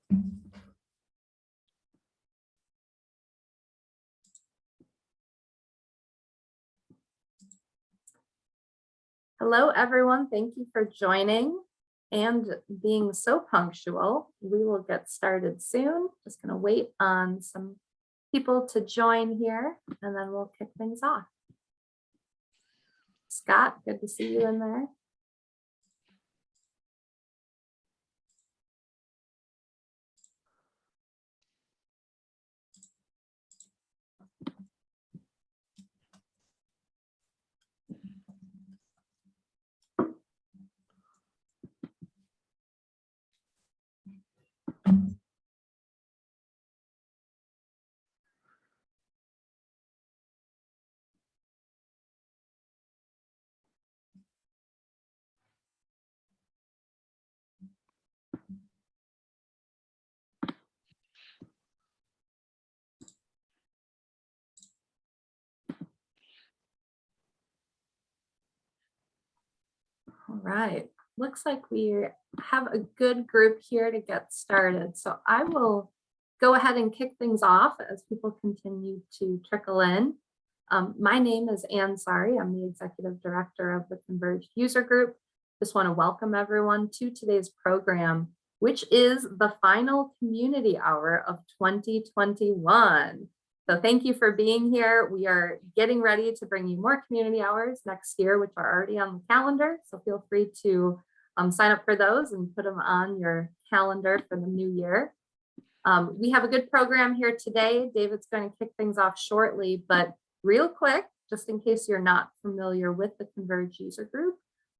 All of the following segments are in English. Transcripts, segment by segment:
Hello, everyone. Thank you for joining and being so punctual. We will get started soon. Just going to wait on some people to join here, and then we'll kick things off. Scott, good to see you in there. All right, looks like we have a good group here to get started. So I will go ahead and kick things off as people continue to trickle in. My name is Ann Sari. I'm the Executive Director of the Converged User Group. Just want to welcome everyone to today's program, which is the final community hour of 2021. So thank you for being here. We are getting ready to bring you more community hours next year, which are already on the calendar. So feel free to sign up for those and put them on your calendar for the new year. We have a good program here today. David's going to kick things off shortly, but real quick, just in case you're not familiar with the Converged User Group,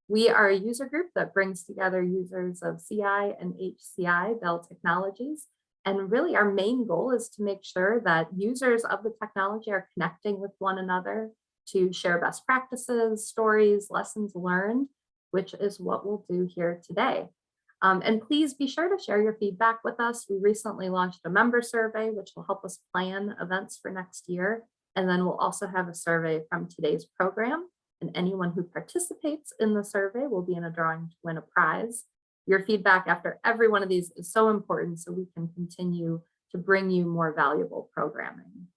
we are a user group that brings together users of CI and HCI Bell Technologies. And really our main goal is to make sure that users of the technology are connecting with one another to share best practices, stories, lessons learned, which is what we'll do here today. And please be sure to share your feedback with us. We recently launched a member survey, which will help us plan events for next year. And then we'll also have a survey from today's program. And anyone who participates in the survey will be in a drawing to win a prize. Your feedback after every one of these is so important so we can continue to bring you more valuable programming.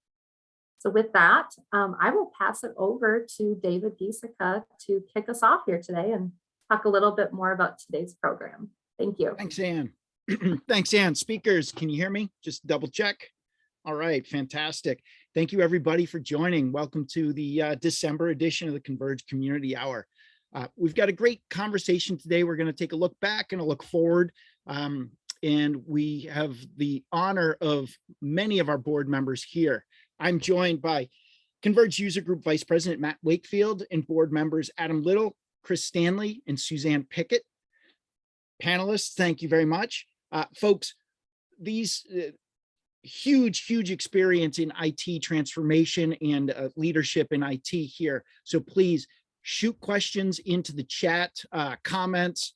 So with that, I will pass it over to David Giesica to kick us off here today and talk a little bit more about today's program. Thank you. Thanks, Ann. Thanks, Ann. Speakers, can you hear me? Just double check. All right, fantastic. Thank you, everybody, for joining. Welcome to the December edition of the Converged Community Hour. We've got a great conversation today. We're going to take a look back and a look forward. And we have the honor of many of our board members here. I'm joined by Converged User Group Vice President Matt Wakefield and board members Adam Little, Chris Stanley, and Suzanne Pickett. Panelists, thank you very much. Folks, these huge experience in IT transformation and leadership in IT here. So please shoot questions into the chat, comments,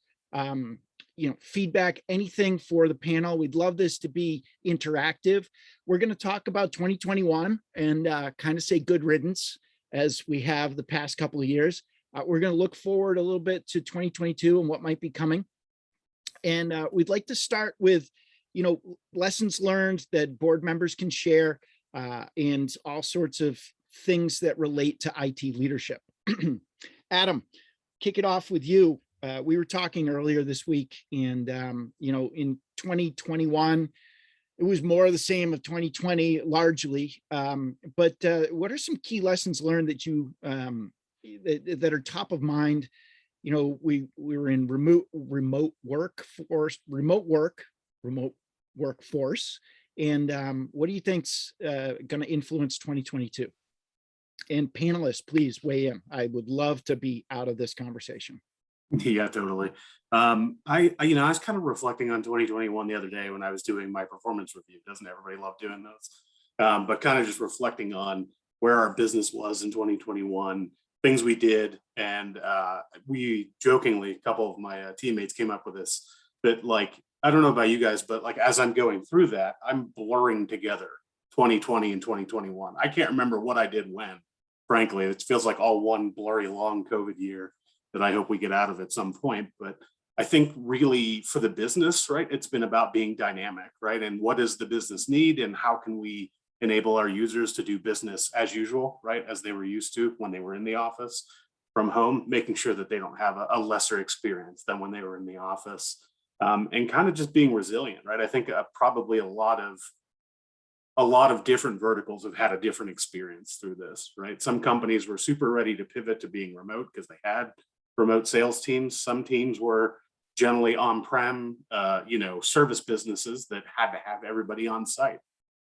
feedback, anything for the panel. We'd love this to be interactive. We're going to talk about 2021 and kind of say good riddance as we have the past couple of years. We're going to look forward a little bit to 2022 and what might be coming. And we'd like to start with, lessons learned that board members can share and all sorts of things that relate to IT leadership. Adam, kick it off with you. We were talking earlier this week and, in 2021, it was more of the same of 2020 largely. But what are some key lessons learned that you that are top of mind? We were in remote workforce. And what do you think's going to influence 2022? And panelists, please weigh in. I would love to be out of this conversation. Yeah, totally. I was kind of reflecting on 2021 the other day when I was doing my performance review. Doesn't everybody love doing those? But kind of just reflecting on where our business was in 2021, things we did, and we jokingly, a couple of my teammates came up with this. That I don't know about you guys, but as I'm going through that, I'm blurring together 2020 and 2021. I can't remember what I did when. Frankly, it feels like all one blurry long COVID year that I hope we get out of at some point. But I think really for the business, right, it's been about being dynamic, right? And what does the business need and how can we enable our users to do business as usual, right, as they were used to when they were in the office from home, making sure that they don't have a lesser experience than when they were in the office, and kind of just being resilient, right? I think probably a lot of different verticals have had a different experience through this, right? Some companies were super ready to pivot to being remote because they had remote sales teams. Some teams were generally on-prem, service businesses that had to have everybody on site.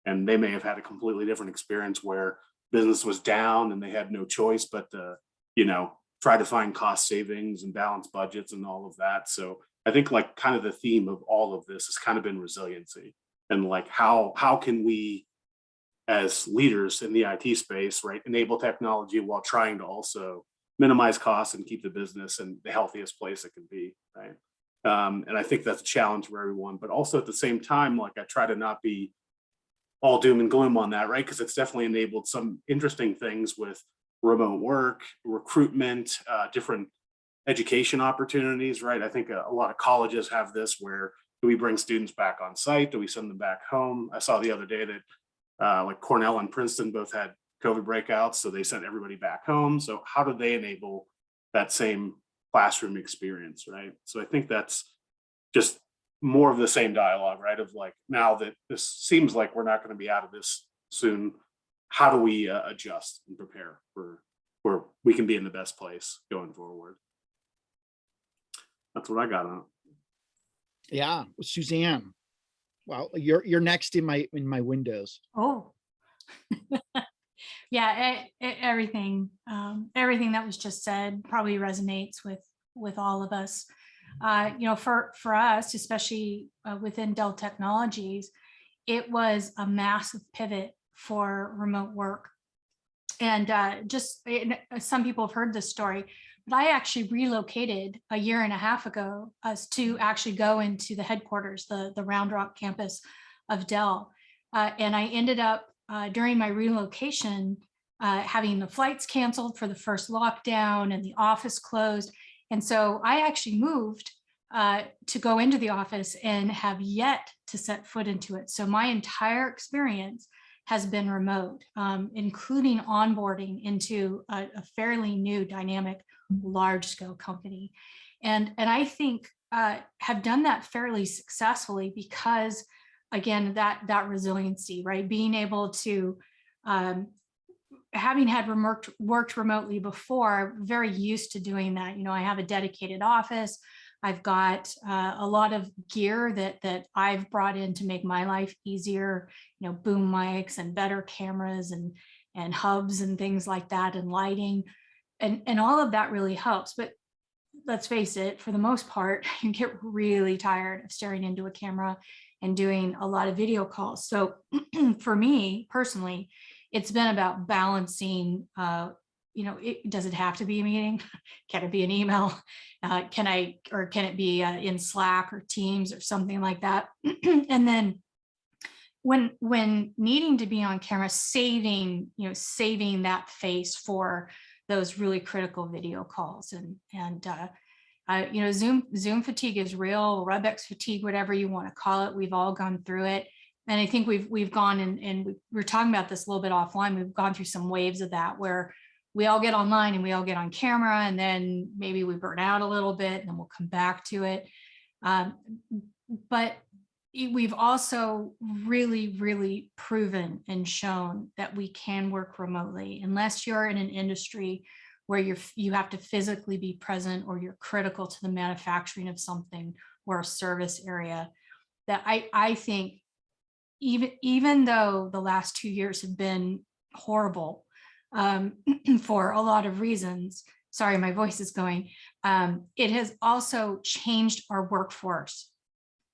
And they may have had a completely different experience where business was down and they had no choice but to, try to find cost savings and balance budgets and all of that. So I think like kind of the theme of all of this has kind of been resiliency and like how can we as leaders in the IT space, right, enable technology while trying to also minimize costs and keep the business in the healthiest place it can be, right? And I think that's a challenge for everyone, but also at the same time, like I try to not be all doom and gloom on that, right? Because it's definitely enabled some interesting things with remote work, recruitment, different education opportunities, right? I think a lot of colleges have this where do we bring students back on site? Do we send them back home? I saw the other day that like Cornell and Princeton both had COVID breakouts, so they sent everybody back home. So how do they enable that same classroom experience, right? So I think that's just more of the same dialogue, right? Of like, now that this seems like we're not going to be out of this soon, how do we adjust and prepare for where we can be in the best place going forward? That's what I got on it. Yeah, Suzanne. Well, you're next in my windows. Oh, yeah, everything that was just said probably resonates with all of us. For us, especially within Dell Technologies, it was a massive pivot for remote work. And some people have heard this story, but I actually relocated a year and a half ago to actually go into the headquarters, the Round Rock campus of Dell. And I ended up during my relocation having the flights canceled for the first lockdown and the office closed. And so I actually moved to go into the office and have yet to set foot into it. So my entire experience has been remote, including onboarding into a fairly new, dynamic, large-scale company. And I think have done that fairly successfully because, again, that resiliency, right? Being able to, having had worked remotely before, very used to doing that. I have a dedicated office. I've got a lot of gear that I've brought in to make my life easier, boom mics and better cameras and hubs and things like that, and lighting, and all of that really helps. But let's face it, for the most part, you get really tired of staring into a camera and doing a lot of video calls. So for me personally, it's been about balancing, does it have to be a meeting? Can it be an email? Can it be in Slack or Teams or something like that? And then when needing to be on camera, saving that face for those really critical video calls. And Zoom fatigue is real, WebEx fatigue, whatever you want to call it. We've all gone through it. And I think we've gone and we were talking about this a little bit offline. We've gone through some waves of that where we all get online and we all get on camera, and then maybe we burn out a little bit and then we'll come back to it. But we've also really, really proven and shown that we can work remotely, unless you're in an industry where you have to physically be present or you're critical to the manufacturing of something or a service area. That I think even though the last 2 years have been horrible for a lot of reasons, sorry, my voice is going, it has also changed our workforce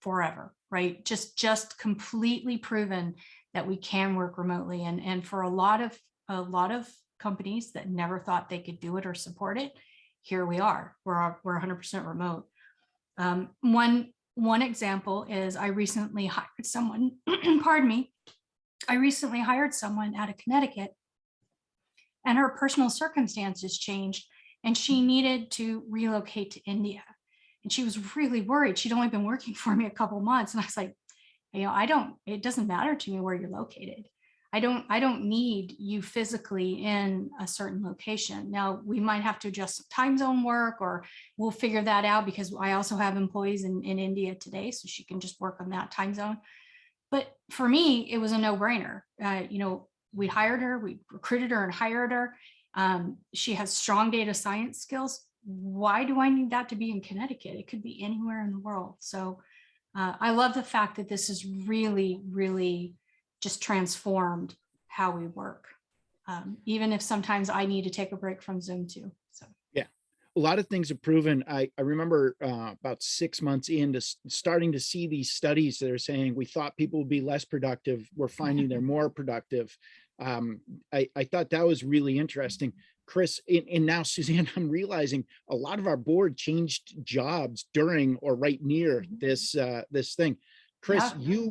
forever, right? Just completely proven that we can work remotely. And for a lot of companies that never thought they could do it or support it, here we are. We're 100% remote. One example is I recently hired someone, pardon me, I recently hired someone out of Connecticut, and her personal circumstances changed and she needed to relocate to India. And she was really worried. She'd only been working for me a couple months. And I was like, it doesn't matter to me where you're located. I don't need you physically in a certain location. Now, we might have to adjust time zone work, or we'll figure that out, because I also have employees in India today, so she can just work on that time zone. But for me, it was a no-brainer. We hired her, we recruited her and hired her. She has strong data science skills. Why do I need that to be in Connecticut? It could be anywhere in the world. So I love the fact that this has really, really just transformed how we work. Even if sometimes I need to take a break from Zoom too. So yeah, a lot of things have proven. I remember about 6 months into starting to see these studies that are saying we thought people would be less productive. We're finding they're more productive. I thought that was really interesting. Chris, and now Suzanne, I'm realizing a lot of our board changed jobs during or right near this thing. Chris, Yeah.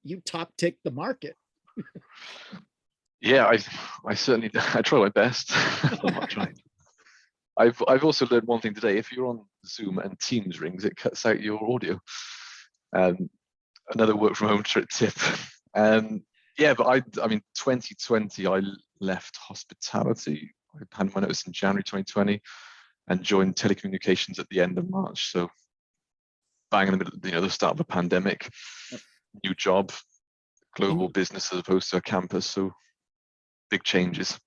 you top ticked the market. Yeah, I certainly I try my best. I'm not trying. I've also learned one thing today. If you're on Zoom and Teams rings, it cuts out your audio. Another work from home tip. Yeah, but I mean, 2020, I left hospitality. I handed my notice in January 2020 and joined telecommunications at the end of March. So bang in the middle, the start of a pandemic, new job, global business as opposed to a campus. So big changes.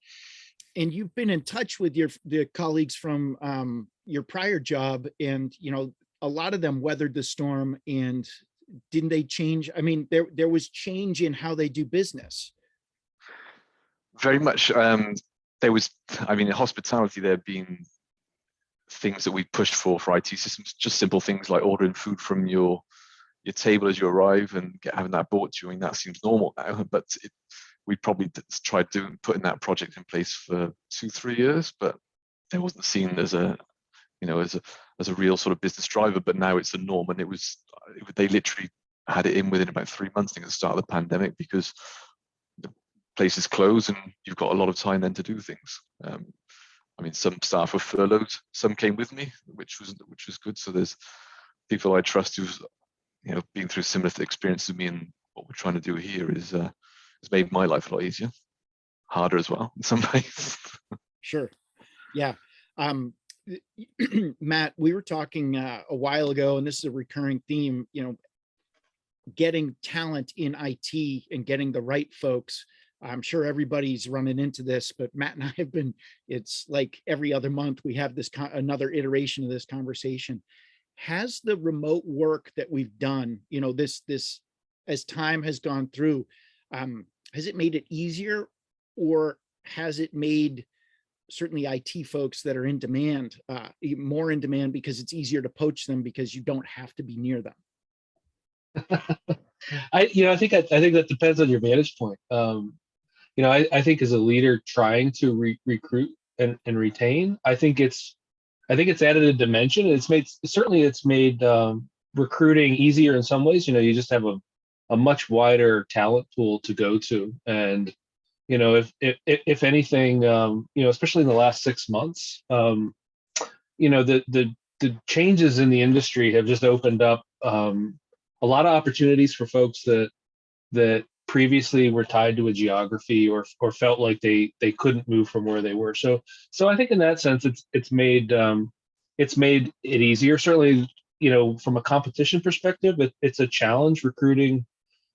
And you've been in touch with the colleagues from your prior job, and a lot of them weathered the storm. And didn't they change? I mean, there was change in how they do business. Very much. There was, in hospitality, there have been things that we pushed for IT systems, just simple things like ordering food from your table as you arrive and having that brought to you. I mean, that seems normal now, but we probably tried putting that project in place for 2-3 years, but it wasn't seen as a real sort of business driver. But now it's the norm, and they literally had it in within about 3 months, I think, at the start of the pandemic, because the places closed and you've got a lot of time then to do things. Some staff were furloughed, some came with me, which was good. So there's people I trust who've been through similar experiences to me, and what we're trying to do here is has made my life a lot easier, harder as well in some ways. Sure. Yeah. Matt, we were talking a while ago, and this is a recurring theme, getting talent in IT and getting the right folks. I'm sure everybody's running into this, but Matt and I have been, it's like every other month we have this another iteration of this conversation. Has the remote work that we've done, this as time has gone through, has it made it easier, or has it made certainly IT folks that are in demand, more in demand, because it's easier to poach them because you don't have to be near them? I think that depends on your vantage point. I think as a leader trying to recruit and retain, I think it's added a dimension. It's made recruiting easier in some ways. You just have a much wider talent pool to go to, and if anything, especially in the last 6 months, the changes in the industry have just opened up a lot of opportunities for folks that previously were tied to a geography or felt like they couldn't move from where they were. So I think in that sense, it's made it easier. Certainly, from a competition perspective, it's a challenge recruiting.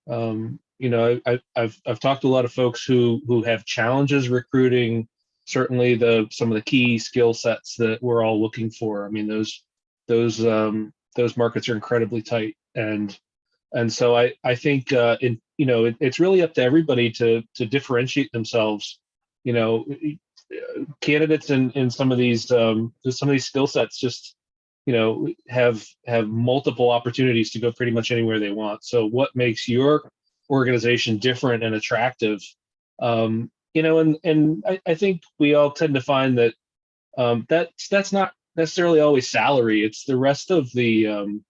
I've talked to a lot of folks who have challenges recruiting certainly some of the key skill sets that we're all looking for. I mean, those markets are incredibly tight, and so I think it's really up to everybody to differentiate themselves. Candidates in some of these skill sets just have multiple opportunities to go pretty much anywhere they want. So what makes your organization different and attractive? And I think we all tend to find that that's not necessarily always salary. It's the rest of the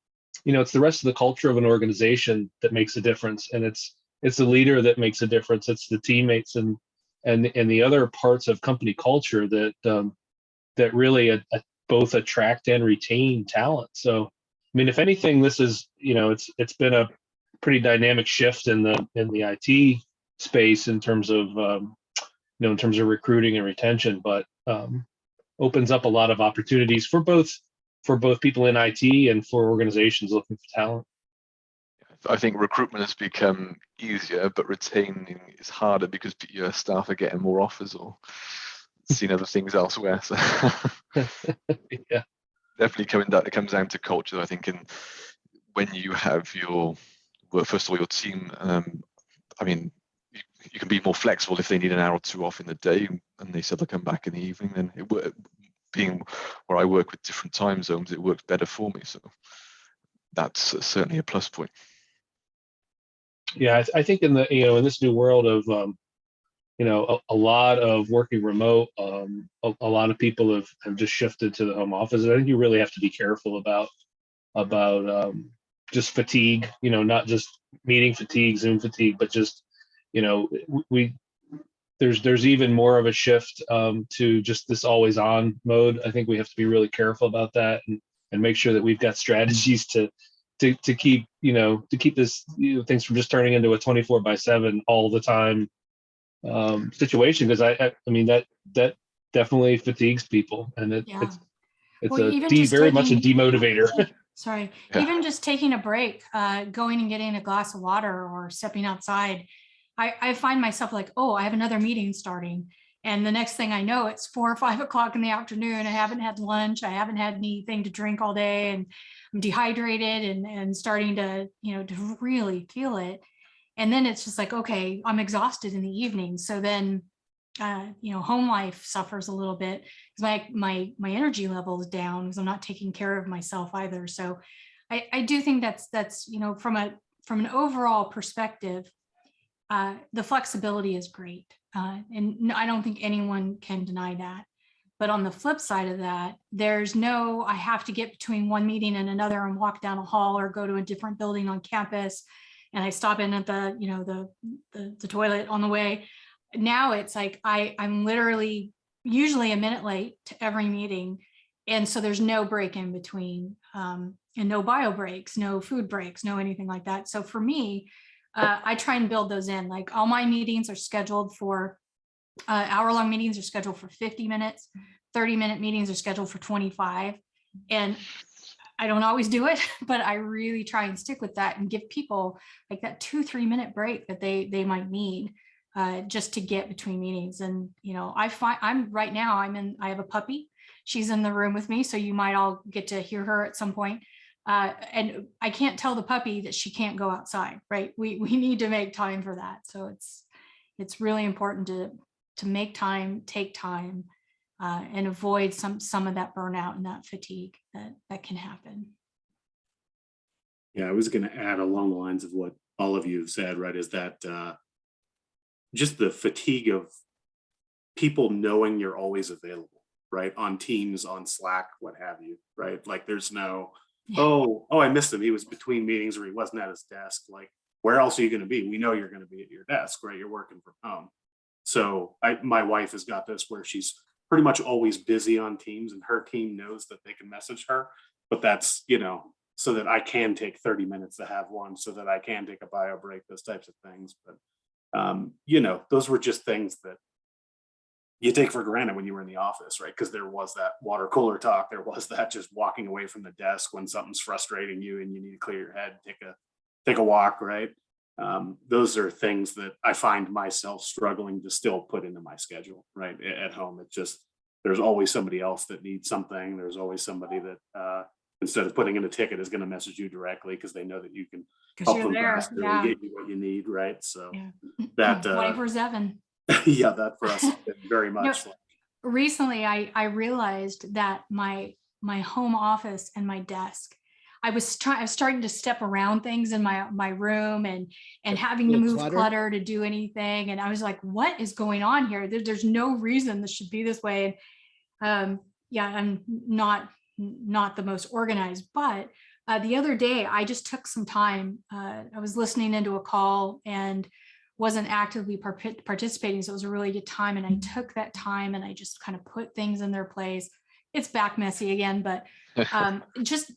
it's the rest of the culture of an organization that makes a difference, and it's the leader that makes a difference. It's the teammates and the other parts of company culture that really both attract and retain talent. So, I mean, if anything, this is, it's been a pretty dynamic shift in the IT space in terms of in terms of recruiting and retention, but opens up a lot of opportunities for both people in IT and for organizations looking for talent. I think recruitment has become easier, but retaining is harder because your staff are getting more offers or seeing other things elsewhere. So Yeah, definitely it comes down to culture, I think. And when you have first of all, your team, I mean, you can be more flexible if they need an hour or two off in the day and they said they'll come back in the evening, then being where I work with different time zones, it works better for me. So that's certainly a plus point. yeah, I think in this new world of a lot of working remote, a lot of people have just shifted to the home office. I think you really have to be careful about just fatigue, not just meeting fatigue, Zoom fatigue, but just there's even more of a shift to just this always on mode. I think we have to be really careful about that and make sure that we've got strategies to keep this things from just turning into a 24/7 all the time situation, because I mean that definitely fatigues people, and it's Well, very much a demotivator. Sorry, Yeah. even just taking a break, going and getting a glass of water or stepping outside, I find myself like, oh, I have another meeting starting. And the next thing I know, it's 4 or 5 o'clock in the afternoon. I haven't had lunch. I haven't had anything to drink all day, and I'm dehydrated and starting to, to really feel it. And then it's just like, okay, I'm exhausted in the evening. So then, home life suffers a little bit because my energy level is down because I'm not taking care of myself either. So I do think that's from an overall perspective, the flexibility is great. And I don't think anyone can deny that. But on the flip side of that, there's no, I have to get between one meeting and another and walk down a hall or go to a different building on campus. And I stop in at the toilet on the way. Now it's like, I'm literally usually a minute late to every meeting. And so there's no break in between, and no bio breaks, no food breaks, no anything like that. So for me, I try and build those in. Like all my meetings are scheduled for hour-long meetings are scheduled for 50 minutes, 30-minute meetings are scheduled for 25. And I don't always do it, but I really try and stick with that and give people like that 2-3 minute break that they might need just to get between meetings. And, I find I have a puppy. She's in the room with me. So you might all get to hear her at some point. And I can't tell the puppy that she can't go outside, right? We need to make time for that. So it's really important to make time, take time, and avoid some of that burnout and that fatigue that can happen. Yeah, I was going to add along the lines of what all of you have said, right, is that just the fatigue of people knowing you're always available, right, on Teams, on Slack, what have you, right? Like there's no, oh, I missed him. He was between meetings or he wasn't at his desk. Like, where else are you going to be? We know you're going to be at your desk, right? You're working from home. So my wife has got this where she's pretty much always busy on Teams, and her team knows that they can message her, but that's, so that I can take 30 minutes to have one, so that I can take a bio break, those types of things. But, those were just things that you take for granted when you were in the office, right? Because there was that water cooler talk. There was that just walking away from the desk when something's frustrating you and you need to clear your head, take a walk, right? Those are things that I find myself struggling to still put into my schedule, right? At home, it's just, there's always somebody else that needs something. There's always somebody that instead of putting in a ticket is going to message you directly because they know that you can help them faster and get you what you need, right? So that 24/7. yeah, that for us has been very much like. Recently, I realized that my home office and my desk, I was starting to step around things in my room and having to move clutter to do anything. And I was like, what is going on here? There's no reason this should be this way. And I'm not the most organized, but the other day I just took some time. I was listening into a call and wasn't actively participating. So it was a really good time. And I took that time and I just kind of put things in their place, it's back messy again, but just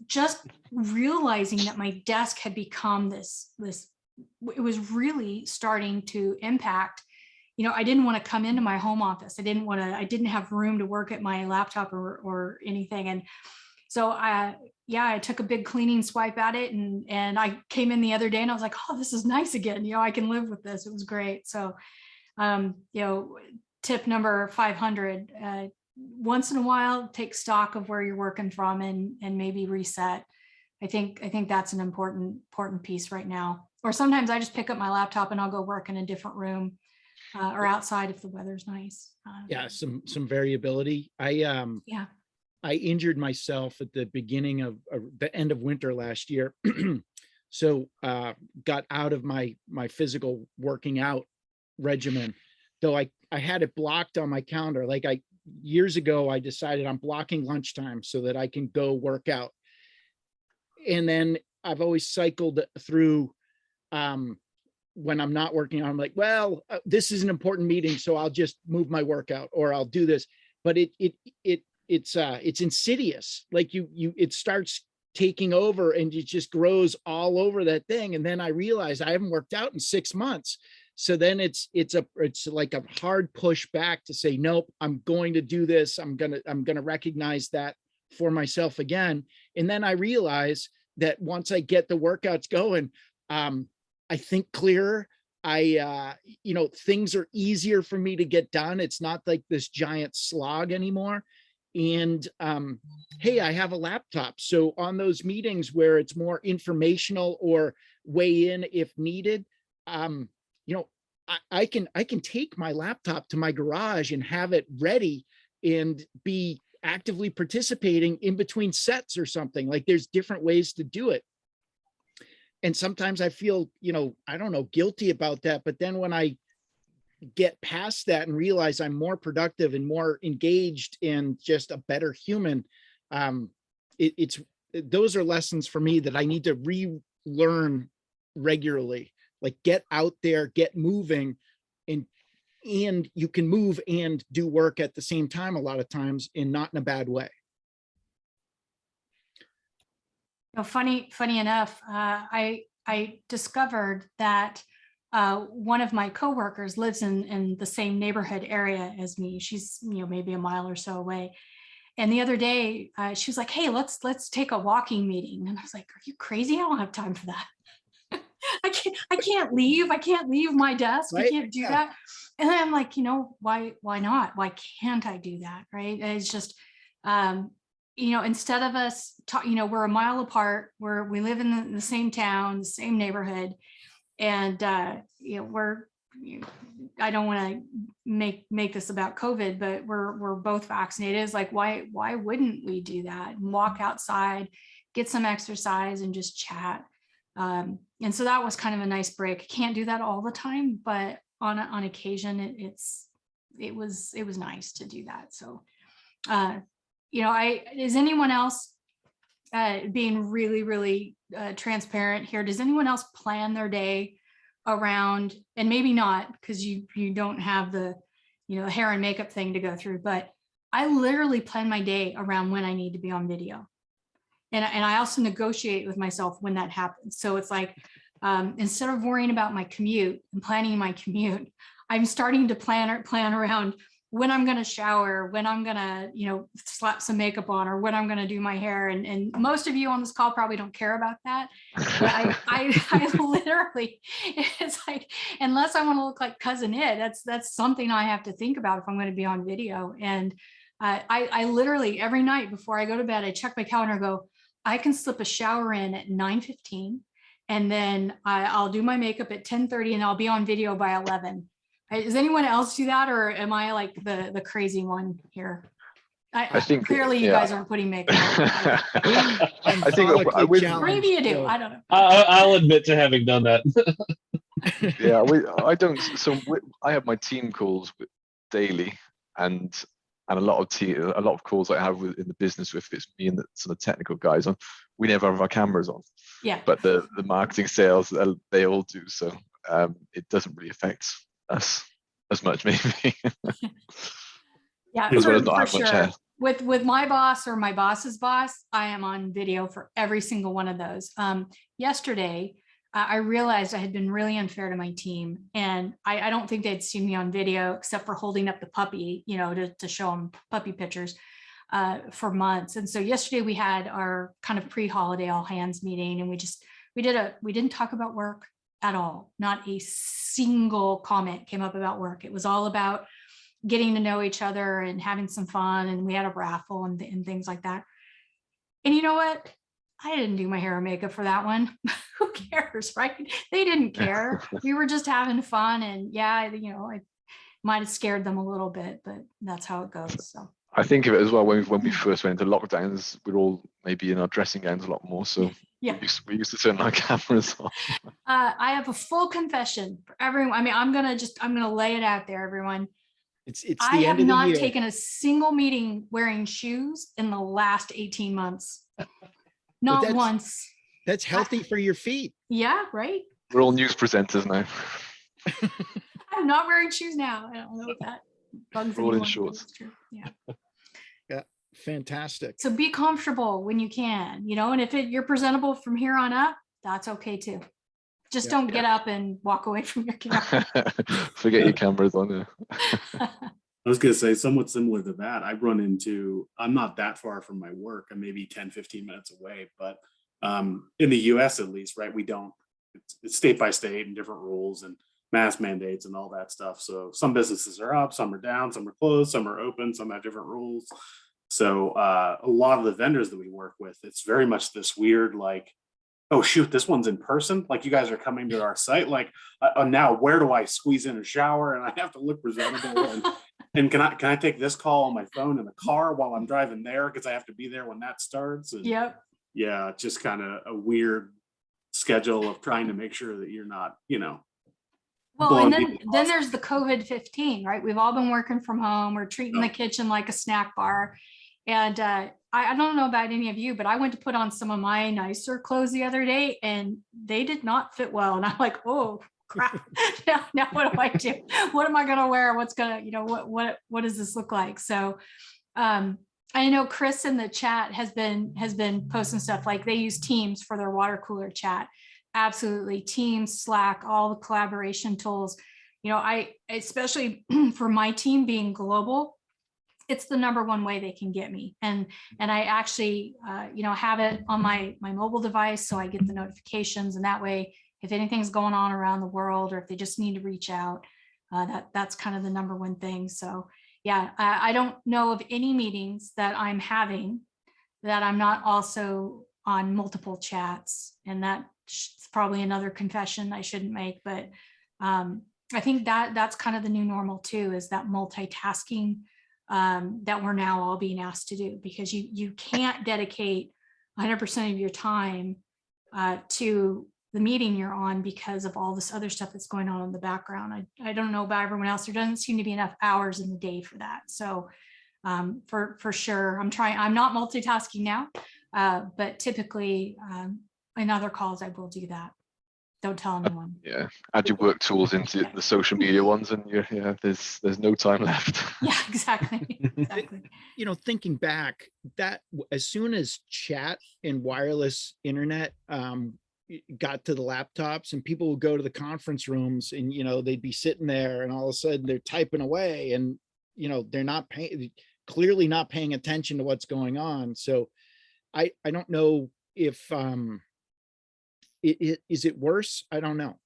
realizing that my desk had become this, it was really starting to impact. I didn't want to come into my home office. I didn't have room to work at my laptop or anything. And so I took a big cleaning swipe at it, and I came in the other day and I was like, oh, this is nice again. I can live with this. It was great. So, tip number 500, once in a while, take stock of where you're working from and maybe reset. I think that's an important piece right now. Or sometimes I just pick up my laptop and I'll go work in a different room or outside if the weather's nice. Yeah, some variability. I injured myself at the beginning of the end of winter last year. So got out of my physical working out regimen, though I had it blocked on my calendar. Like years ago, I decided I'm blocking lunchtime so that I can go work out. And then I've always cycled through when I'm not working on, I'm like, well, this is an important meeting, so I'll just move my workout or I'll do this. But it's insidious. Like it starts taking over and it just grows all over that thing. And then I realized I haven't worked out in 6 months. So then it's like a hard push back to say, nope, I'm going to do this. I'm going to recognize that for myself again. And then I realize that once I get the workouts going, I think clearer. Things are easier for me to get done. It's not like this giant slog anymore. And hey, I have a laptop. So on those meetings where it's more informational or weigh in if needed, I can take my laptop to my garage and have it ready and be actively participating in between sets or something. Like there's different ways to do it. And sometimes I feel, I don't know, guilty about that. But then when I get past that and realize I'm more productive and more engaged and just a better human, those are lessons for me that I need to relearn regularly. Like get out there, get moving, and you can move and do work at the same time a lot of times, and not in a bad way. Funny enough, I discovered that one of my coworkers lives in the same neighborhood area as me. She's maybe a mile or so away. And the other day, she was like, "Hey, let's take a walking meeting." And I was like, "Are you crazy? I don't have time for that. I can't leave. I can't leave my desk. Right? I can't do that." And then I'm like, why not? Why can't I do that? Right? It's just, instead of us we're a mile apart, we live in the same town, the same neighborhood. And, I don't want to make this about COVID, but we're both vaccinated. It's like, why wouldn't we do that and walk outside, get some exercise and just chat? And so that was kind of a nice break. I can't do that all the time, but on occasion it was nice to do that. So, is anyone else being really, really transparent here? Does anyone else plan their day around, and maybe not because you don't have the, hair and makeup thing to go through, but I literally plan my day around when I need to be on video. And I also negotiate with myself when that happens. So it's like, instead of worrying about my commute and planning my commute, I'm starting to plan around when I'm going to shower, when I'm going to, slap some makeup on, or when I'm going to do my hair. And most of you on this call probably don't care about that. But I literally, it's like, unless I want to look like Cousin Ed, that's something I have to think about if I'm going to be on video. And I literally every night before I go to bed, I check my calendar and go, I can slip a shower in at 9:15, and then I'll do my makeup at 10:30, and I'll be on video by 11. Does anyone else do that, or am I like the crazy one here? I think clearly you guys aren't putting makeup on. I think maybe you do. I don't know. I'll admit to having done that. Yeah, I don't. So I have my team calls daily, and a lot of calls I have in the business with it's me and some of the technical guys on. We never have our cameras on. Yeah. But the marketing, sales, they all do. So it doesn't really affect us as much, maybe. Yeah, as well as not for have much sure. hair. with my boss or my boss's boss, I am on video for every single one of those. Yesterday, I realized I had been really unfair to my team, and I don't think they'd seen me on video except for holding up the puppy, you know, to show them puppy pictures for months. And so yesterday we had our kind of pre-holiday all hands meeting, and we didn't talk about work at all. Not a single comment came up about work. It was all about getting to know each other and having some fun. And we had a raffle and things like that. And you know what? I didn't do my hair and makeup for that one. Who cares, right? They didn't care. We were just having fun. And yeah, you know, I might have scared them a little bit, but that's how it goes. So I think of it as well when we first went into lockdowns, we're all maybe in our dressing gowns a lot more. So yeah, we used to turn our cameras on. I have a full confession for everyone. I mean, I'm gonna lay it out there, everyone. It's the I end have of the not year. taken a single meeting wearing shoes in the last 18 months. Not that's- once. That's healthy for your feet. Yeah, right. We're all news presenters now. I'm not wearing shoes now. I don't know if that bugs We're all in anyone, but shorts. it's true. Yeah. Yeah, fantastic. So be comfortable when you can, you know, and if you're presentable from here on up, that's okay too. Just Yeah. don't get up and walk away from your camera. Forget your cameras on there. I was going to say somewhat similar to that. I'm not that far from my work. I'm maybe 10, 15 minutes away, but in the US at least, right, it's state by state and different rules and mask mandates and all that stuff. So some businesses are up, some are down, some are closed, some are open, some have different rules. So a lot of the vendors that we work with, it's very much this weird, like, oh shoot, this one's in person. Like, you guys are coming to our site. Like, now where do I squeeze in a shower and I have to look presentable? And can I take this call on my phone in the car while I'm driving there because I have to be there when that starts? And Yep. yeah, it's just kind of a weird schedule of trying to make sure that you're not, you know. Well, and blowing people then off. there's the COVID-15, right? We've all been working from home. We're treating the kitchen like a snack bar. And I don't know about any of you, but I went to put on some of my nicer clothes the other day and they did not fit well. And I'm like, oh crap, now what do I do? What am I going to wear? What's going to, you know, what does this look like? So I know Chris in the chat has been posting stuff like they use Teams for their water cooler chat. Absolutely. Teams, Slack, all the collaboration tools. You know, I, especially for my team being global, it's the number one way they can get me. And I actually, you know, have it on my mobile device. So I get the notifications, and that way, if anything's going on around the world, or if they just need to reach out, that's kind of the number one thing. So yeah, I don't know of any meetings that I'm having that I'm not also on multiple chats. And that's probably another confession I shouldn't make, but I think that's kind of the new normal too, is that multitasking that we're now all being asked to do, because you can't dedicate 100% of your time to the meeting you're on because of all this other stuff that's going on in the background. I don't know about everyone else. There doesn't seem to be enough hours in the day for that. So for sure, I'm not multitasking now, but typically in other calls, I will do that. Don't tell anyone. Yeah, add your work tools into the social media ones, and there's no time left. Yeah, exactly. Exactly. You know, thinking back, that as soon as chat and wireless internet got to the laptops, and people would go to the conference rooms, and you know, they'd be sitting there, and all of a sudden they're typing away, and you know, they're clearly not paying attention to what's going on. So I don't know if is it worse? I don't know.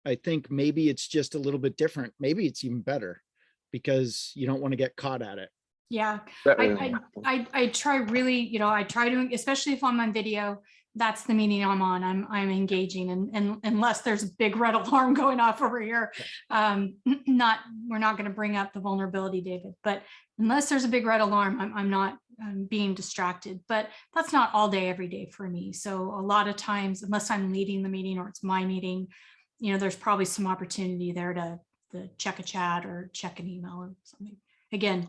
I think maybe it's just a little bit different. Maybe it's even better because you don't want to get caught at it. Yeah, I try really, you know, I try to, especially if I'm on video, that's the meeting I'm on. I'm engaging, and unless there's a big red alarm going off over here, we're not going to bring up the vulnerability, David. But unless there's a big red alarm, I'm not being distracted. But that's not all day, every day for me. So a lot of times, unless I'm leading the meeting or it's my meeting, you know, there's probably some opportunity there to check a chat or check an email or something. Again,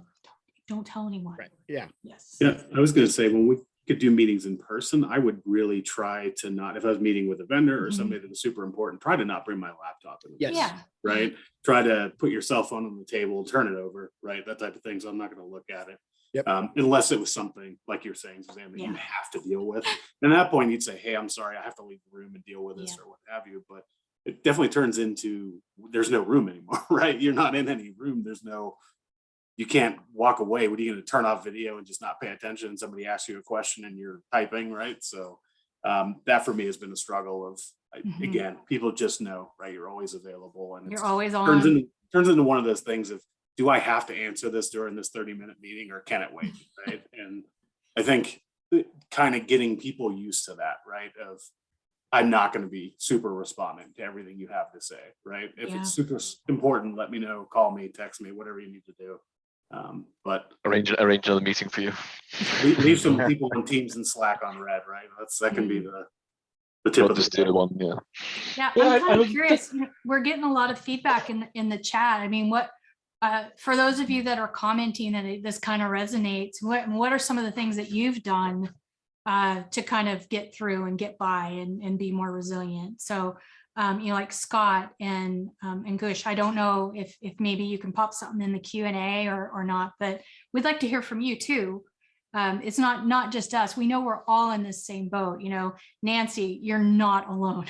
don't tell anyone. Right. Yeah. Yes. Yeah, I was going to say, when we could do meetings in person, I would really try to not, if I was meeting with a vendor or somebody that was super important, try to not bring my laptop in. Yes. Yeah. Right. Try to put your cell phone on the table, turn it over, right? That type of thing. So I'm not going to look at it. Yep. Unless it was something like you're saying, Suzanne, that you Yeah. have to deal with. And at that point, you'd say, hey, I'm sorry, I have to leave the room and deal with this Yeah. or what have you. But it definitely turns into there's no room anymore, right? You're not in any room. You can't walk away. What are you going to turn off video and just not pay attention? And somebody asks you a question and you're typing, right? So that for me has been a struggle of, Mhm. again, people just know, right? You're always available, and You're it always turns on. into one of those things of, do I have to answer this during this 30-minute meeting or can it wait, right? And I think kind of getting people used to that, right? Of I'm not going to be super responding to everything you have to say, right? If Yeah. it's super important, let me know, call me, text me, whatever you need to do. But Arrange another meeting for you. leave some people on Teams and Slack on red, right? That can be the tip Not of the just the other day. one, yeah. Yeah, Yeah, I'm kind I of mean, curious. We're getting a lot of feedback in the chat. I mean, what for those of you that are commenting that this kind of resonates, what are some of the things that you've done to kind of get through and get by and be more resilient? So, like Scott and Gush, I don't know if maybe you can pop something in the Q&A or not, but we'd like to hear from you too. It's not just us. We know we're all in the same boat. Nancy, you're not alone.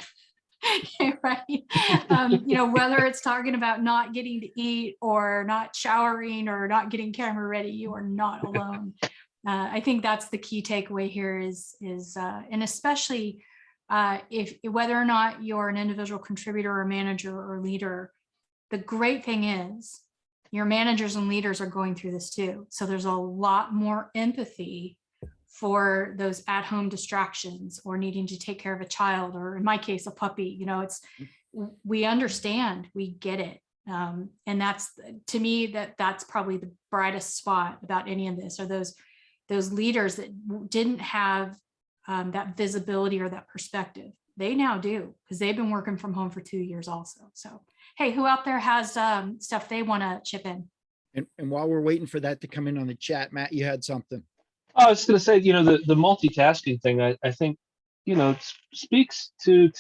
Right. Whether it's talking about not getting to eat or not showering or not getting camera ready, you are not alone. I think that's the key takeaway here is and especially if whether or not you're an individual contributor or manager or leader, the great thing is your managers and leaders are going through this too. So there's a lot more empathy for those at-home distractions or needing to take care of a child, or in my case, a puppy. We understand, we get it. And that's, to me, that's probably the brightest spot about any of this, are those leaders that didn't have that visibility or that perspective. They now do, because they've been working from home for 2 years also. So, hey, who out there has stuff they want to chip in? And while we're waiting for that to come in on the chat, Matt, you had something. I was going to say, the multitasking thing, I think, speaks to,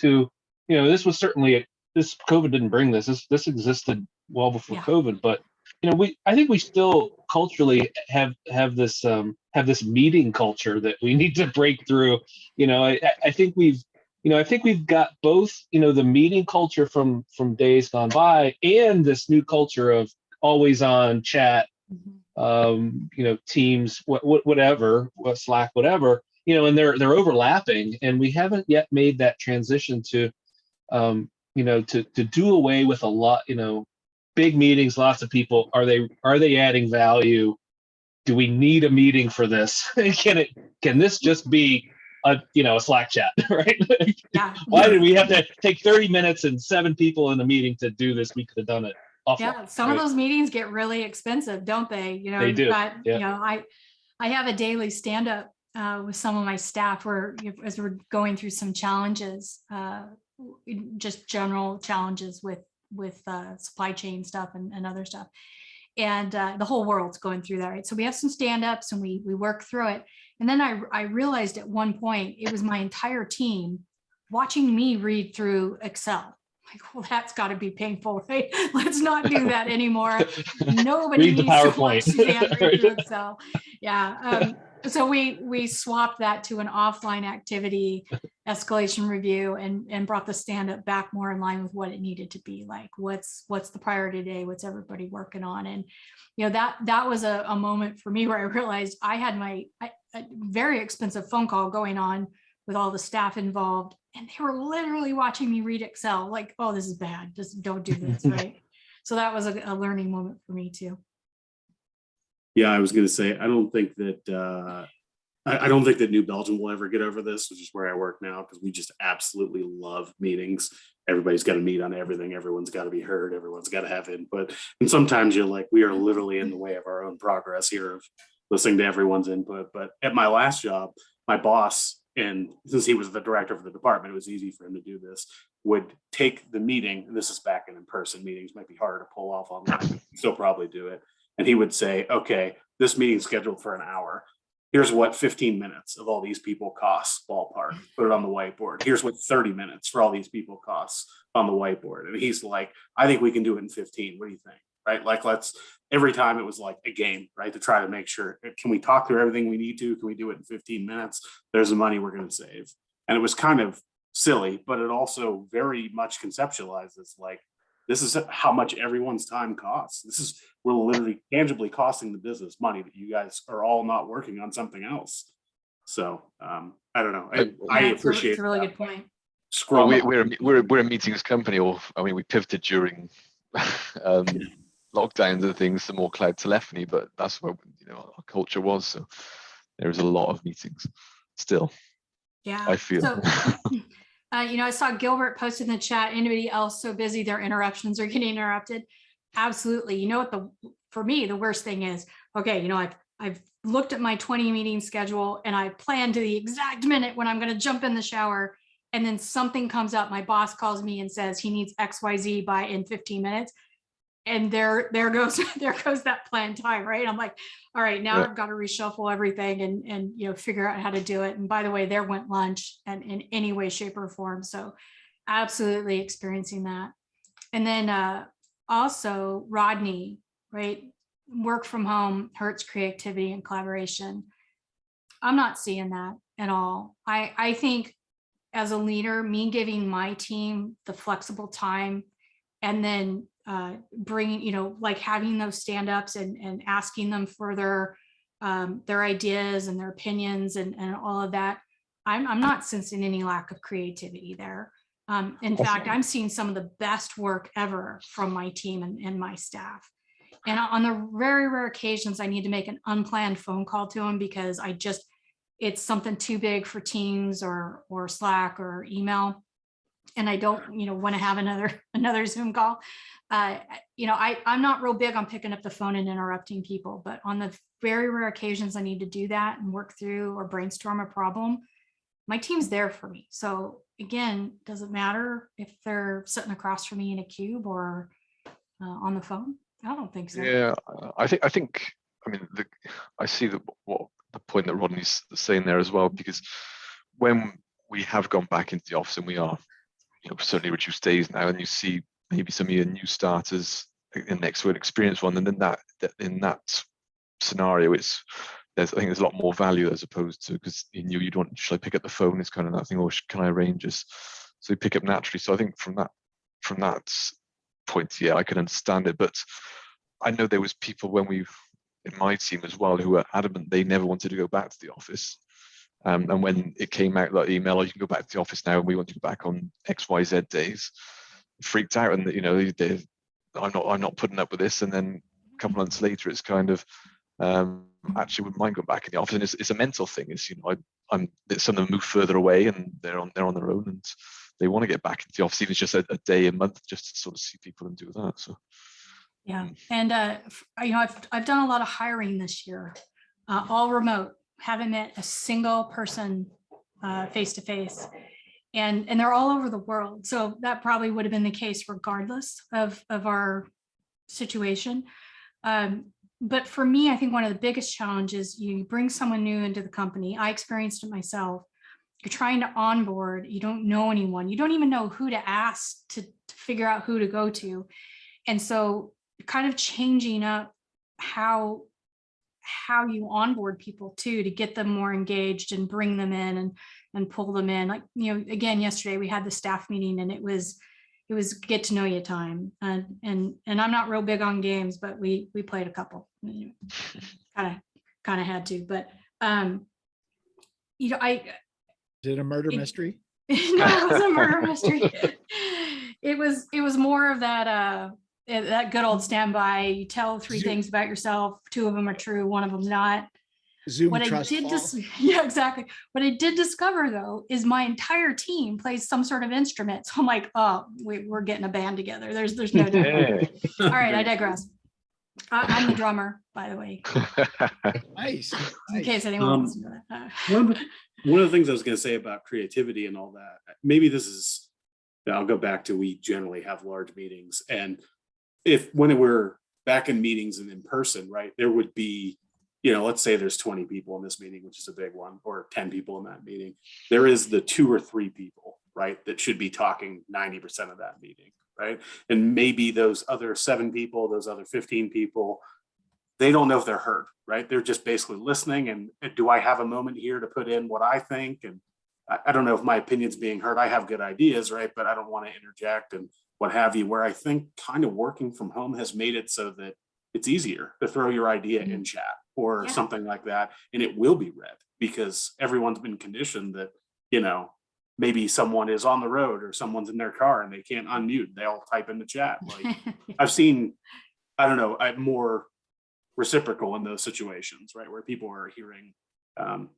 this was certainly, this COVID didn't bring this. This existed well before Yeah. COVID, but, I think we still culturally have this meeting culture that we need to break through. I think we've got both, the meeting culture from days gone by and this new culture of always on chat, Teams, whatever, Slack, whatever, and they're overlapping, and we haven't yet made that transition to do away with a lot, big meetings, lots of people. Are they adding value? Do we need a meeting for this? Can this just be a Slack chat, right? Yeah. Why did we have to take 30 minutes and 7 people in the meeting to do this? We could have done it offline. Yeah, some of those meetings get really expensive, don't they? They do. I have a daily stand up with some of my staff where, as we're going through some challenges, just general challenges with supply chain stuff and other stuff. And the whole world's going through that, right? So we have some stand-ups and we work through it. And then I realized at one point, it was my entire team watching me read through Excel. Like, well, that's got to be painful, right? Let's not do that anymore. Nobody Read the needs to watch PowerPoint. Suzanne read through Excel. Yeah. So we swapped that to an offline activity, escalation review, and brought the stand-up back more in line with what it needed to be. Like, what's the priority today? What's everybody working on? And that was a moment for me where I realized I had a very expensive phone call going on with all the staff involved, and they were literally watching me read Excel, like, oh, this is bad, just don't do this, right? So that was a learning moment for me too. Yeah, I was going to say, I don't think that New Belgium will ever get over this, which is where I work now, because we just absolutely love meetings. Everybody's got to meet on everything. Everyone's got to be heard. Everyone's got to have input. And sometimes you're like, we are literally in the way of our own progress here of listening to everyone's input. But at my last job, my boss, and since he was the director of the department, it was easy for him to do this, would take the meeting, and this is back in person meetings, might be harder to pull off online, but you still probably do it. And he would say, okay, this meeting's scheduled for an hour. Here's what 15 minutes of all these people costs, ballpark, put it on the whiteboard. Here's what 30 minutes for all these people costs on the whiteboard. And he's like, I think we can do it in 15. What do you think? right? Like every time it was like a game, right? To try to make sure, can we talk through everything we need to? Can we do it in 15 minutes? There's the money we're going to save. And it was kind of silly, but it also very much conceptualizes like, this is how much everyone's time costs. We're literally tangibly costing the business money that you guys are all not working on something else. So I don't know. I appreciate It's a really that. good point. Well, Scrum. we're a meetings company, or I mean, we pivoted during lockdowns and things to more cloud telephony, but that's where our culture was. So there is a lot of meetings still. Yeah. I feel. So, I saw Gilbert posted in the chat. Anybody else so busy their interruptions are getting interrupted? Absolutely. You know what for me the worst thing is? Okay, I've looked at my 20 meeting schedule and I plan to the exact minute when I'm going to jump in the shower, and then something comes up. My boss calls me and says he needs XYZ in 15 minutes. And there goes that planned time, right? I'm like, all right, now I've got to reshuffle everything and figure out how to do it. And by the way, there went lunch and in any way, shape, or form. So absolutely experiencing that. And then also Rodney, right? Work from home hurts creativity and collaboration. I'm not seeing that at all. I think as a leader, me giving my team the flexible time and then bringing, like having those stand-ups and asking them for their ideas and their opinions and all of that. I'm not sensing any lack of creativity there. In fact, I'm seeing some of the best work ever from my team and my staff. And on the very rare occasions, I need to make an unplanned phone call to them because it's something too big for Teams or Slack or email. And I don't, want to have another Zoom call. I'm not real big on picking up the phone and interrupting people, but on the very rare occasions I need to do that and work through or brainstorm a problem, my team's there for me. So again, does it matter if they're sitting across from me in a cube or on the phone? I don't think so. Yeah, I think. I mean, I see the point that Rodney's saying there as well, because when we have gone back into the office and we are, certainly reduced days now, and you see maybe some of your new starters next to an experienced one, and then that in that scenario, I think there's a lot more value as opposed to, because you don't, should I pick up the phone? It's kind of that thing, or can I arrange this? So you pick up naturally. So I think from that point, yeah, I can understand it. But I know there was people in my team as well who were adamant they never wanted to go back to the office. And when it came out like email, you can go back to the office now, and we want you to go back on XYZ days, freaked out, and I'm not putting up with this. And then a couple months later, it's kind of actually wouldn't mind going back in the office. And it's a mental thing. It's some of them move further away and they're on their own, and they want to get back into the office, even just a day a month, just to sort of see people and do that. So yeah, and I've done a lot of hiring this year, all remote. Haven't met a single person face to face, and they're all over the world. So that probably would have been the case regardless of our situation. But for me, I think one of the biggest challenges, you bring someone new into the company. I experienced it myself. You're trying to onboard. You don't know anyone. You don't even know who to ask to figure out who to go to, and so kind of changing up how you onboard people too, to get them more engaged and bring them in and pull them in. Like, again, yesterday we had the staff meeting, and it was get to know you time. And I'm not real big on games, but we played a couple, kind of had to, but Is it a murder mystery? No, it was a murder mystery. It was more of that good old standby. You tell three things about yourself. Two of them are true. One of them not. Zoom What trust I did fall. yeah, exactly. What I did discover though is my entire team plays some sort of instrument. So I'm like, oh, we're getting a band together. There's no doubt. yeah. All right, I digress. I'm the drummer, by the way, Nice. in case anyone wants to know that. One of the things I was going to say about creativity and all that, maybe this is, I'll go back to, we generally have large meetings, and when we're back in meetings and in person, right, there would be, let's say there's 20 people in this meeting, which is a big one, or 10 people in that meeting. There is the 2 or 3 people, right, that should be talking 90% of that meeting, right? And maybe those other 7 people, those other 15 people, they don't know if they're heard, right? They're just basically listening. And do I have a moment here to put in what I think? And I don't know if my opinion's being heard. I have good ideas, right? But I don't want to interject and what have you, where I think kind of working from home has made it so that it's easier to throw your idea in chat or Yeah. something like that. And it will be read because everyone's been conditioned that, you know, maybe someone is on the road or someone's in their car and they can't unmute. They'll type in the chat. Like I've seen, I don't know, I'm more reciprocal in those situations, right? Where people are hearing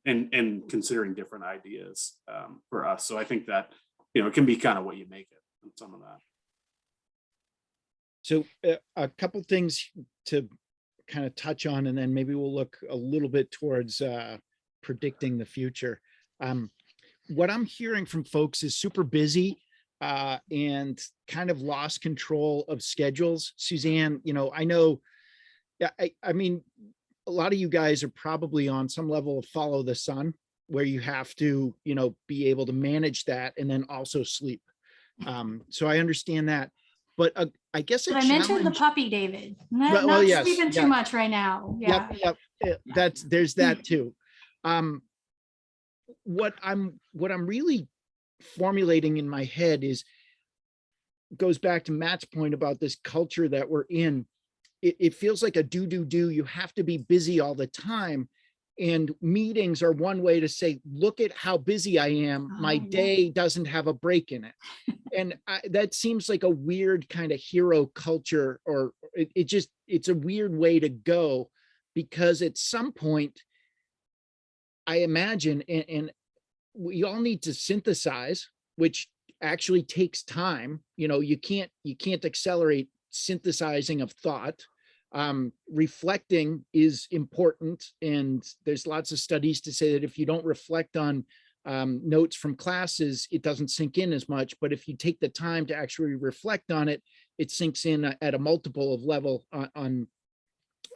and considering different ideas for us. So I think that, you know, it can be kind of what you make it and some of that. So a couple things to kind of touch on, and then maybe we'll look a little bit towards predicting the future. What I'm hearing from folks is super busy and kind of lost control of schedules. Suzanne, you know, I know, I mean, a lot of you guys are probably on some level of follow the sun, where you have to, you know, be able to manage that and then also sleep. So I understand that. But I guess But I mentioned the puppy, David. Well, Not yes, sleeping yeah. too much right now. Yeah. Yep. There's that too. What I'm really formulating in my head goes back to Matt's point about this culture that we're in. It feels like a do. You have to be busy all the time. And meetings are one way to say, look at how busy I am. My day doesn't have a break in it. And that seems like a weird kind of hero culture, or it's a weird way to go, because at some point, I imagine, and we all need to synthesize, which actually takes time. You know, you can't accelerate synthesizing of thought. Reflecting is important, and there's lots of studies to say that if you don't reflect on notes from classes, it doesn't sink in as much. But if you take the time to actually reflect on it, it sinks in at a multiple of level on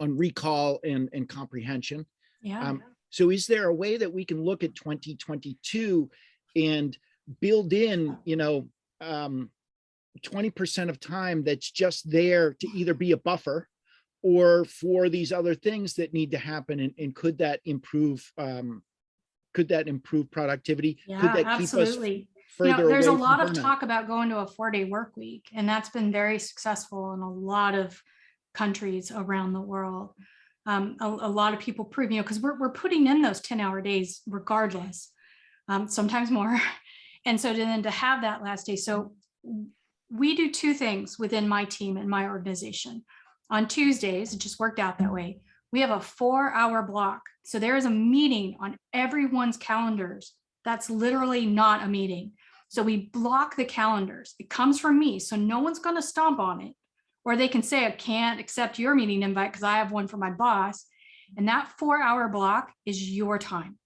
recall and comprehension. Yeah. So is there a way that we can look at 2022 and build in, you know, 20% of time that's just there to either be a buffer or for these other things that need to happen? And could that improve productivity? Yeah, Could that absolutely. keep us further There's a away lot from of burnout? talk about going to a 4-day work week, and that's been very successful in a lot of countries around the world. A lot of people prove, you know, because we're putting in those 10-hour days regardless, sometimes more. And so then to have that last day. So we do 2 things within my team and my organization. On Tuesdays, it just worked out that way. We have a 4-hour block. So there is a meeting on everyone's calendars. That's literally not a meeting. So we block the calendars. It comes from me. So no one's going to stomp on it. Or they can say, I can't accept your meeting invite because I have one for my boss. And that 4-hour block is your time.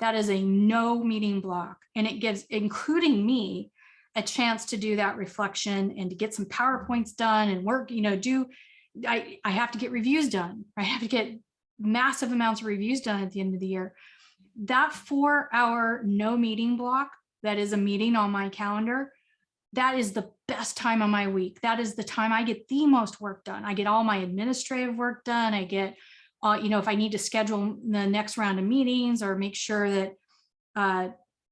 That is a no meeting block. And it gives, including me, a chance to do that reflection and to get some PowerPoints done and work, you know, I have to get reviews done. I have to get massive amounts of reviews done at the end of the year. That 4-hour no meeting block, that is a meeting on my calendar, that is the best time of my week. That is the time I get the most work done. I get all my administrative work done. I get, you know, if I need to schedule the next round of meetings or make sure that,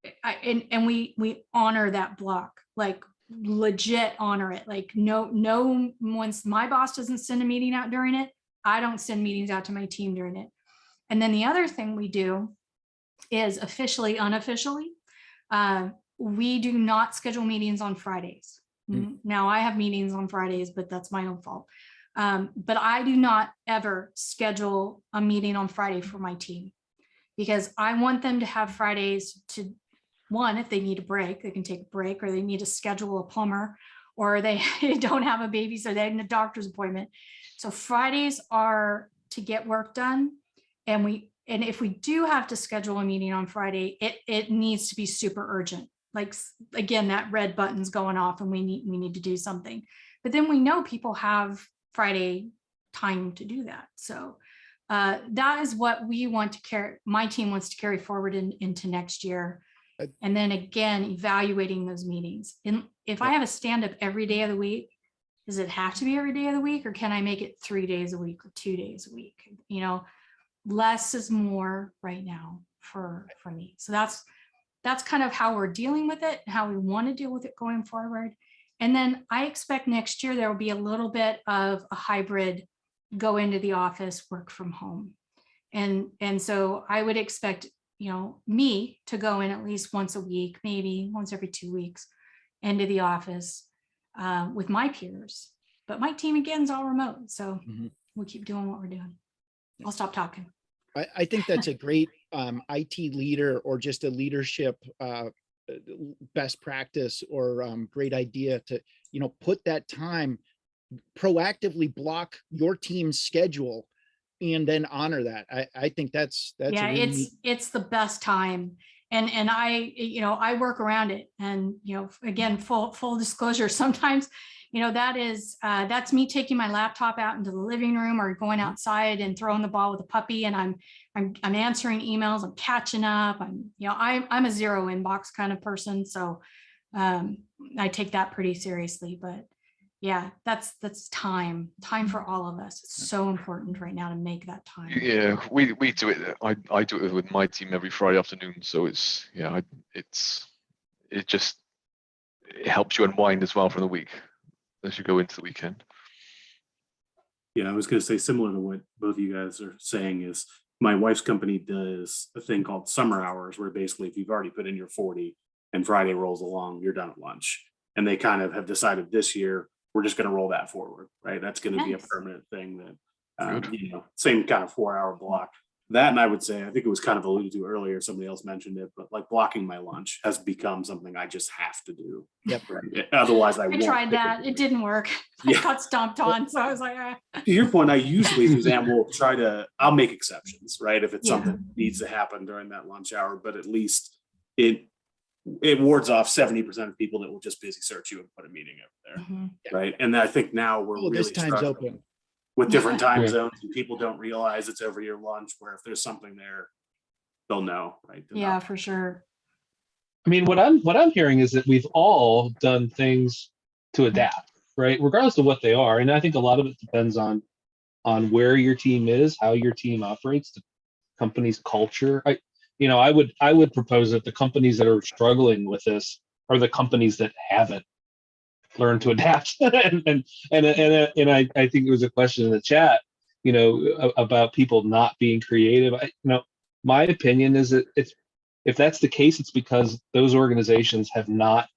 we honor that block, like legit honor it. Like no, once my boss doesn't send a meeting out during it, I don't send meetings out to my team during it. And then the other thing we do is officially, unofficially, we do not schedule meetings on Fridays. Now I have meetings on Fridays, but that's my own fault. But I do not ever schedule a meeting on Friday for my team, because I want them to have Fridays to, one, if they need a break, they can take a break, or they need to schedule a plumber, or they don't have a baby, so they have a doctor's appointment. So Fridays are to get work done. And if we do have to schedule a meeting on Friday, it needs to be super urgent. Like, again, that red button's going off and we need to do something. But then we know people have Friday time to do that. So that is what we want to carry. My team wants to carry forward into next year, And then again, evaluating those meetings. And if I have a stand-up every day of the week, does it have to be every day of the week, or can I make it 3 days a week or 2 days a week? You know, less is more right now for me. So that's kind of how we're dealing with it, how we want to deal with it going forward. And then I expect next year there will be a little bit of a hybrid, go into the office, work from home. And so I would expect, you know, me to go in at least once a week, maybe once every 2 weeks, into the office with my peers. But my team again is all remote. So we'll keep doing what we're doing. I'll stop talking. I think that's a great IT leader, or just a leadership best practice, or great idea to, you know, put that time, proactively block your team's schedule and then honor that. I think that's Yeah, a really it's the best time. And I, you know, I work around it. And, you know, again, full disclosure, sometimes, you know, that's me taking my laptop out into the living room, or going outside and throwing the ball with a puppy. And I'm answering emails, I'm catching up. I'm a zero inbox kind of person. So I take that pretty seriously. But yeah, that's time for all of us. It's so important right now to make that time. Yeah, we do it. I do it with my team every Friday afternoon. So it's, yeah, it helps you unwind as well from the week as you go into the weekend. Yeah, I was going to say, similar to what both of you guys are saying, is my wife's company does a thing called summer hours, where basically if you've already put in your 40 and Friday rolls along, you're done at lunch. And they kind of have decided this year, we're just going to roll that forward, right? That's going to be a Nice. permanent thing that, you know, same kind of 4-hour block. That, and I would say, I think it was kind of alluded to earlier, somebody else mentioned it, but like blocking my lunch has become something I just have to do. Yep. Right? Otherwise I I won't. tried that. It didn't work. Yeah. I got stomped on. So I was like, To your point, I usually, Suzanne, will I'll make exceptions, right? If it's Yeah. something that needs to happen during that lunch hour, but at least it wards off 70% of people that will just busy search you and put a meeting over there. Right. And I think now we're really this time's struggling open. with different time Yeah. zones, and people don't realize it's over your lunch, where if there's something there, they'll know, right? They're yeah, not- for sure. I mean, what I'm hearing is that we've all done things to adapt, right? Regardless of what they are. And I think a lot of it depends on where your team is, how your team operates, the company's culture. I would propose that the companies that are struggling with this are the companies that haven't learned to adapt. and I think it was a question in the chat, you know, about people not being creative. My opinion is that if that's the case, it's because those organizations have not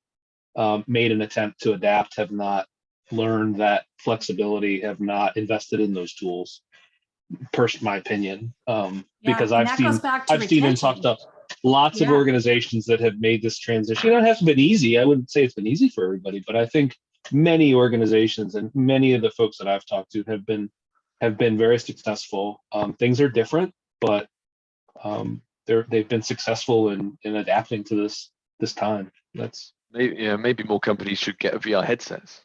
made an attempt to adapt, have not learned that flexibility, have not invested in those tools. My opinion, because and I've that seen goes back to and talked retention. to lots of Yeah. organizations that have made this transition. It hasn't been easy. I wouldn't say it's been easy for everybody, but I think many organizations and many of the folks that I've talked to have been very successful. Things are different, but they've been successful in adapting to this time. That's Maybe more companies should get VR headsets.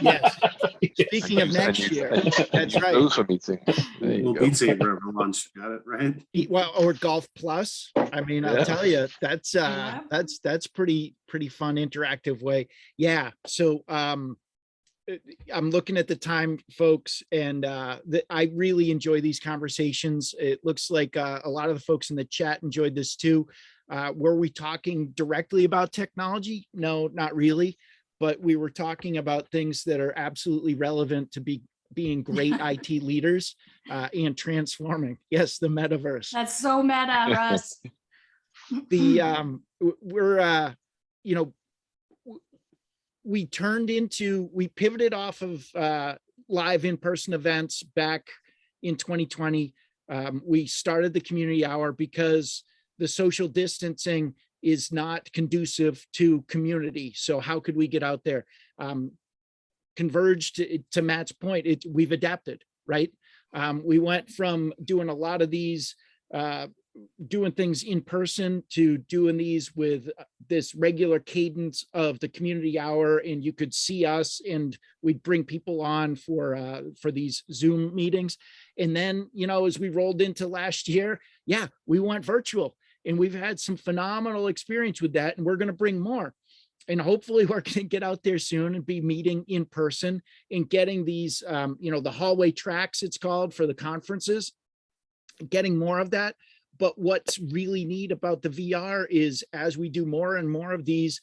Yes. Yes. Speaking of next year, that's right. Those for meetings. There you Little go. Beat Saber over lunch. Got it, right? Well, or Golf Plus. I mean, I'll Yeah. tell you, that's Yeah. pretty fun, interactive way. Yeah. So I'm looking at the time, folks, and I really enjoy these conversations. It looks like a lot of the folks in the chat enjoyed this too. Were we talking directly about technology? No, not really. But we were talking about things that are absolutely relevant to being great IT leaders and transforming. Yes, the metaverse. That's so meta, Russ. We're we pivoted off of live in-person events back in 2020. We started the community hour because the social distancing is not conducive to community. So how could we get out there? Converged, to Matt's point, we've adapted, right? We went from doing a lot of these, doing things in person, to doing these with this regular cadence of the community hour, and you could see us and we'd bring people on for these Zoom meetings. And then, as we rolled into last year, we went virtual. And we've had some phenomenal experience with that, and we're going to bring more. And hopefully we're going to get out there soon and be meeting in person and getting these, the hallway tracks, it's called, for the conferences, getting more of that. But what's really neat about the VR is as we do more and more of these,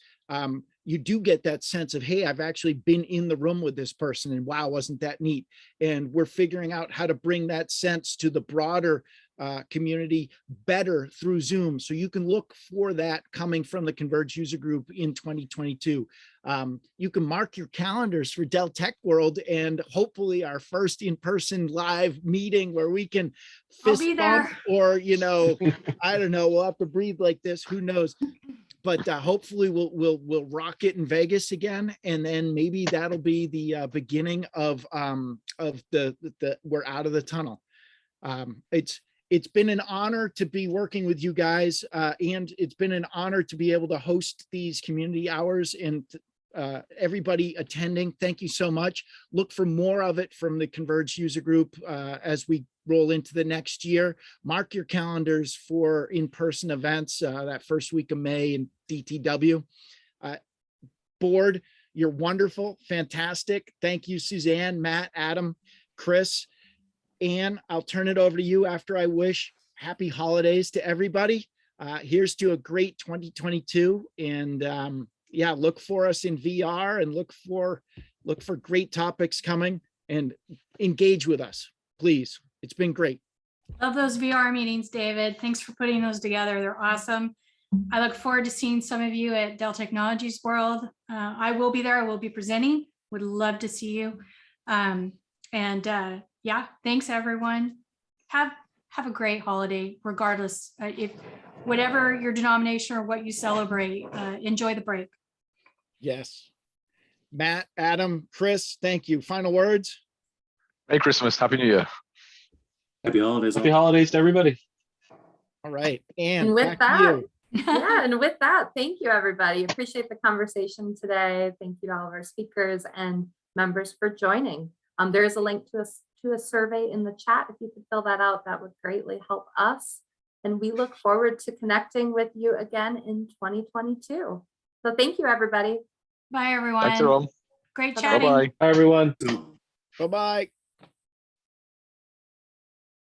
you do get that sense of, hey, I've actually been in the room with this person, and wow, wasn't that neat? And we're figuring out how to bring that sense to the broader community better through Zoom. So you can look for that coming from the Converge user group in 2022. You can mark your calendars for Dell Tech World and hopefully our first in-person live meeting where we can I'll fist be bump, there. or, I don't know, we'll have to breathe like this, who knows? But hopefully we'll rock it in Vegas again, and then maybe that'll be the beginning of the we're out of the tunnel. It's been an honor to be working with you guys, and it's been an honor to be able to host these community hours, and everybody attending. Thank you so much. Look for more of it from the Converge user group as we roll into the next year. Mark your calendars for in-person events that first week of May in DTW. Board, you're wonderful, fantastic. Thank you, Suzanne, Matt, Adam, Chris. Anne, I'll turn it over to you after I wish happy holidays to everybody. Here's to a great 2022, and yeah, look for us in VR, and look for great topics coming, and engage with us, please. It's been great. Love those VR meetings, David. Thanks for putting those together. They're awesome. I look forward to seeing some of you at Dell Technologies World. I will be there. I will be presenting. Would love to see you. Yeah, thanks everyone. Have a great holiday, regardless if whatever your denomination or what you celebrate. Enjoy the break. Yes. Matt, Adam, Chris, thank you. Final words. Merry Christmas, Happy New Year. Happy holidays. Happy holidays to everybody. All right. And And with back to that, you. yeah, and with that, thank you, everybody. Appreciate the conversation today. Thank you to all of our speakers and members for joining. There is a link to a survey in the chat. If you could fill that out, that would greatly help us. And we look forward to connecting with you again in 2022. So thank you, everybody. Bye, everyone. Thanks, everyone. Great Bye-bye. chatting. Bye-bye. Hi, everyone. Bye-bye.